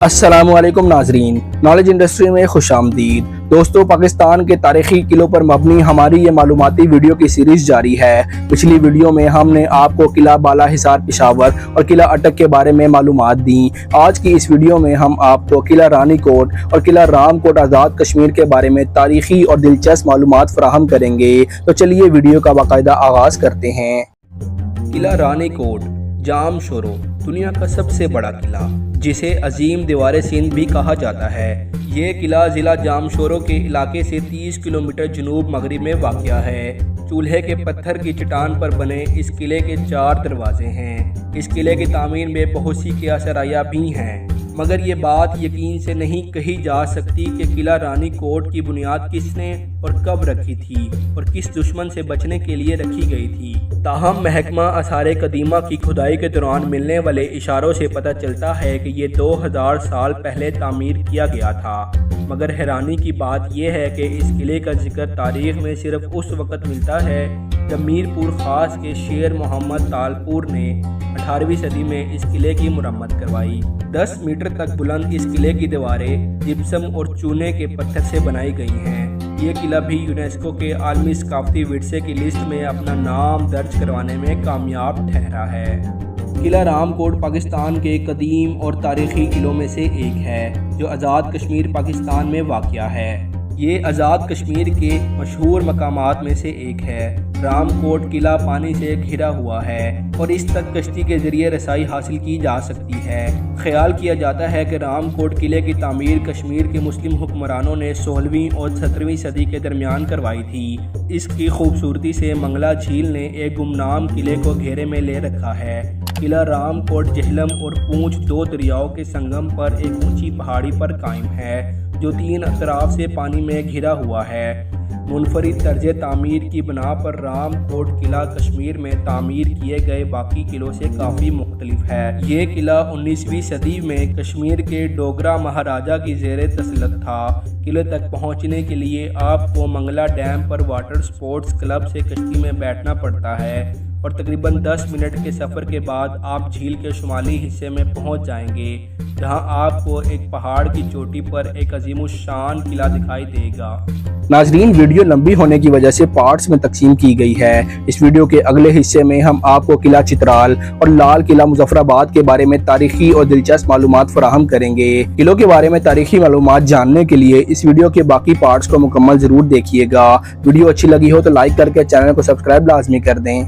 السلام علیکم ناظرین، نالج انڈسٹری میں خوش آمدید۔ دوستو، پاکستان کے تاریخی قلعوں پر مبنی ہماری یہ معلوماتی ویڈیو کی سیریز جاری ہے۔ پچھلی ویڈیو میں ہم نے آپ کو قلعہ بالا حصار پشاور اور قلعہ اٹک کے بارے میں معلومات دیں۔ آج کی اس ویڈیو میں ہم آپ کو قلعہ رانی کوٹ اور قلعہ رام کوٹ آزاد کشمیر کے بارے میں تاریخی اور دلچسپ معلومات فراہم کریں گے۔ تو چلیے ویڈیو کا باقاعدہ آغاز کرتے ہیں۔ قلعہ رانی کوٹ جام شورو دنیا کا سب سے بڑا قلعہ، جسے عظیم دیوار سندھ بھی کہا جاتا ہے۔ یہ قلعہ ضلع جام شورو کے علاقے سے 30 کلومیٹر جنوب مغرب میں واقع ہے۔ چولہے کے پتھر کی چٹان پر بنے اس قلعے کے 4 دروازے ہیں۔ اس قلعے کی تعمیر میں بہت سی قیاس آرائیاں بھی ہیں، مگر یہ بات یقین سے نہیں کہی جا سکتی کہ قلعہ رانی کوٹ کی بنیاد کس نے اور کب رکھی تھی اور کس دشمن سے بچنے کے لیے رکھی گئی تھی۔ تاہم محکمہ آثار قدیمہ کی کھدائی کے دوران ملنے والے اشاروں سے پتہ چلتا ہے کہ یہ 2000 سال پہلے تعمیر کیا گیا تھا۔ مگر حیرانی کی بات یہ ہے کہ اس قلعے کا ذکر تاریخ میں صرف اس وقت ملتا ہے جب میر پور خاص کے شیر محمد تالپور نے 18ویں صدی میں اس قلعے کی مرمت کروائی۔ 10 میٹر تک بلند اس قلعے کی دیواریں جپسم اور چونے کے پتھر سے بنائی گئی ہیں۔ یہ قلعہ بھی یونیسکو کے عالمی ثقافتی ورثے کی لسٹ میں اپنا نام درج کروانے میں کامیاب ٹھہرا ہے۔ قلعہ رام کوٹ پاکستان کے قدیم اور تاریخی قلعوں میں سے ایک ہے، جو آزاد کشمیر پاکستان میں واقع ہے۔ یہ آزاد کشمیر کے مشہور مقامات میں سے ایک ہے۔ رام کوٹ قلعہ پانی سے گھرا ہوا ہے اور اس تک کشتی کے ذریعے رسائی حاصل کی جا سکتی ہے۔ خیال کیا جاتا ہے کہ رام کوٹ قلعے کی تعمیر کشمیر کے مسلم حکمرانوں نے 16ویں اور 17ویں صدی کے درمیان کروائی تھی۔ اس کی خوبصورتی سے منگلا جھیل نے ایک گمنام قلعے کو گھیرے میں لے رکھا ہے۔ قلعہ رام کوٹ جہلم اور پونچھ 2 دریاؤں کے سنگم پر ایک اونچی پہاڑی پر قائم ہے، جو 3 اطراف سے پانی میں گھرا ہوا ہے۔ منفرد طرز تعمیر کی بنا پر رام کوٹ قلعہ کشمیر میں تعمیر کیے گئے باقی قلعوں سے کافی مختلف ہے۔ یہ قلعہ 19ویں صدی میں کشمیر کے ڈوگرا مہاراجہ کی زیر تسلط تھا۔ قلعے تک پہنچنے کے لیے آپ کو منگلا ڈیم پر واٹر سپورٹس کلب سے کشتی میں بیٹھنا پڑتا ہے اور تقریباً 10 منٹ کے سفر کے بعد آپ جھیل کے شمالی حصے میں پہنچ جائیں گے، جہاں آپ کو ایک پہاڑ کی چوٹی پر ایک عظیم الشان قلعہ دکھائی دے گا۔ ناظرین، ویڈیو لمبی ہونے کی وجہ سے پارٹس میں تقسیم کی گئی ہے۔ اس ویڈیو کے اگلے حصے میں ہم آپ کو قلعہ چترال اور لال قلعہ مظفر آباد کے بارے میں تاریخی اور دلچسپ معلومات فراہم کریں گے۔ قلعوں کے بارے میں تاریخی معلومات جاننے کے لیے اس ویڈیو کے باقی پارٹس کو مکمل ضرور دیکھیے گا۔ ویڈیو اچھی لگی ہو تو لائک کر کے چینل کو سبسکرائب لازمی کر دیں۔